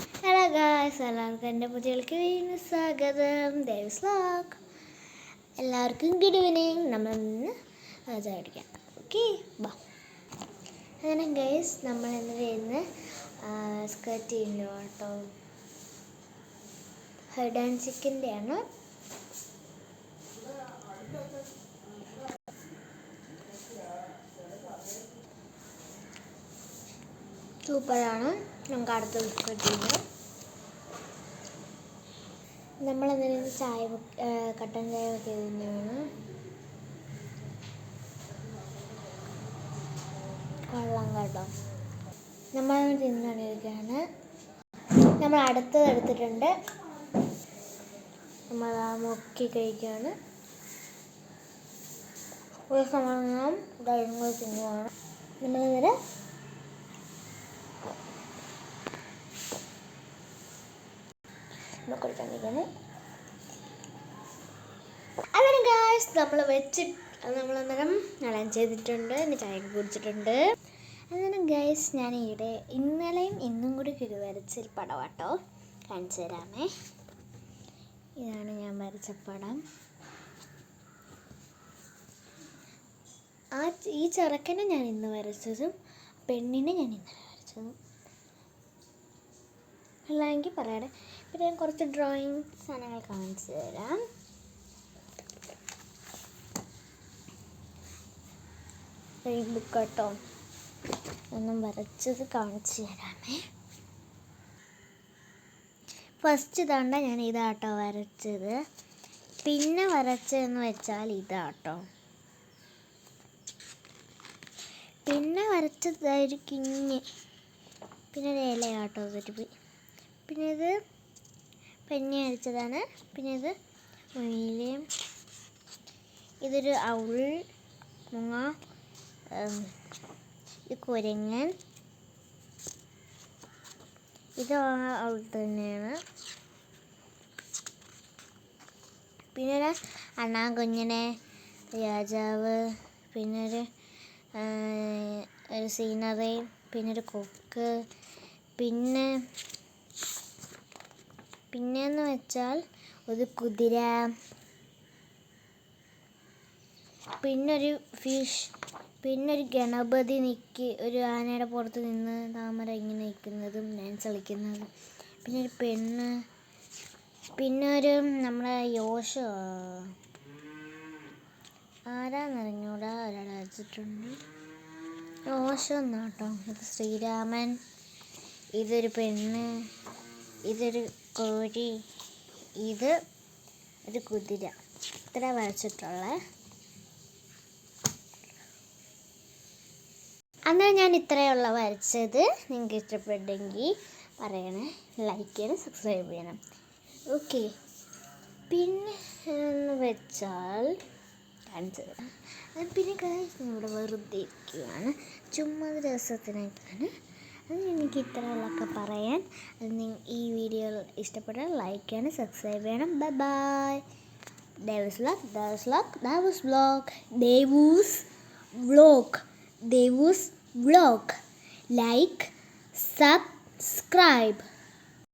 Hello guys, എല്ലാവർക്കും എൻ്റെ പുതിയൾക്ക് വീണ്ടും സ്വാഗതം. ദേവ്സ് വ്ലോഗ്. എല്ലാവർക്കും ഗുഡ് ഈവനിങ്. നമ്മൾ ഇന്ന് ചായ കുടിക്കാം. ഓക്കെ, ബാ. അങ്ങനെ ഗൈസ്, നമ്മൾ ഇന്ന് വരുന്ന സ്കർട്ട് ചെയ്യുന്നു കേട്ടോ. ഹൈഡ് ആൻഡ് ചിക്കിൻ്റെ ആണ്. സൂപ്പറാണ്. നമുക്ക് അടുത്ത സ്കർട്ട് ചെയ്യുന്നത്. നമ്മളെന്തെങ്കിലും ചായ കട്ടൻ ചായ ഒക്കെ തന്നെയാണ്. കൊള്ളാം കേട്ടോ. നമ്മൾ തിന്നുകൊണ്ടിരിക്കുകയാണ്. നമ്മൾ അടുത്തത് എടുത്തിട്ടുണ്ട്. നമ്മൾ ആ മുക്കി കഴിക്കുകയാണ്. ഒരു സമയം ഡൈനിങ് തിന്നുകയാണ്. നമ്മളിതുവരെ കൊടുക്കാണ്ടിരിക്കുകയാണ്. അങ്ങനെ ഗായ്സ്, നമ്മളന്നേരം നളം ചെയ്തിട്ടുണ്ട്. എന്നെ ചായയൊക്കെ കുടിച്ചിട്ടുണ്ട്. അങ്ങനെ ഗായ്സ്, ഞാൻ ഇന്നലെയും ഇന്നും കൂടി വരച്ച പടമാട്ടോ കാണിച്ചു തരാമേ. ഇതാണ് ഞാൻ വരച്ച പടം. ഈ ചെറുക്കനെ ഞാൻ ഇന്ന് വരച്ചതും പെണ്ണിനെ ഞാൻ ഇന്നലെ വരച്ചതും അല്ലെങ്കിൽ പറയാതെ. പിന്നെ ഞാൻ കുറച്ച് ഡ്രോയിങ് സാധനങ്ങൾ കാണിച്ചു തരാം. ബുക്ക് കേട്ടോ, ഒന്നും വരച്ചത് കാണിച്ചു തരാമേ. ഫസ്റ്റ് തണ്ട ഞാൻ ഇതാട്ടോ വരച്ചത്. പിന്നെ വരച്ചതെന്ന് വെച്ചാൽ ഇതാട്ടോ. പിന്നെ വരച്ചത് ഒരു കിഞ്ഞ്, പിന്നെ ഒരു ഇലയാട്ടോ ഇതൊരു. പിന്നെ ഇത് പെണ്ണി അരച്ചതാണ്. പിന്നെ ഇത് മുയിലും, ഇതൊരു ഔൾ മുങ്ങ, ഇത് കുരങ്ങൻ, ഇത് ഔൾ തന്നെയാണ്. പിന്നെ ഒരു അണ്ണാകുഞ്ഞനെ, രാജാവ്, പിന്നെ ഒരു സീനറി, പിന്നെ ഒരു കൊക്ക്, പിന്നെന്ന് വെച്ചാൽ ഒരു കുതിര, പിന്നൊരു ഫിഷ്, പിന്നൊരു ഗണപതി ഒരു ആനയുടെ പുറത്ത് നിന്ന് താമര ഇങ്ങനെ നിൽക്കുന്നതും ഡാൻസ് കളിക്കുന്നതും, പിന്നെ ഒരു പെണ്ണ്, പിന്നെ ഒരു നമ്മുടെ യോശ ആരാന്നറിഞ്ഞൂടാ, ഒരാൾ വരച്ചിട്ടുണ്ട്. യോശ എന്നാട്ടോ. ഇത് ശ്രീരാമൻ, ഇതൊരു പെണ്ണ്, ഇതൊരു കോഴി, ഇത് ഒരു കുതിര. ഇത്ര വരച്ചിട്ടുള്ള. അങ്ങനെ ഞാൻ ഇത്രയുള്ള വരച്ചത്. നിങ്ങൾക്ക് ഇഷ്ടപ്പെട്ടെങ്കിൽ പറയണേ, ലൈക്ക് ചെയ്യണം, സബ്സ്ക്രൈബ് ചെയ്യണം. ഓക്കെ. പിന്നെ എന്ന് വെച്ചാൽ കാണിച്ചത്. പിന്നെ ഇവിടെ വെറുതെ ഇരിക്കുകയാണ്, ചുമ്മാ രസത്തിനായിട്ടാണ്. അത് എനിക്ക് ഇത്രയുള്ളൊക്കെ പറയാൻ. ഈ വീഡിയോ ഇഷ്ടപ്പെട്ടാൽ ലൈക്ക് ചെയ്യണം, സബ്സ്ക്രൈബ് ചെയ്യണം. Bye bye. Devu's vlog. Like, subscribe.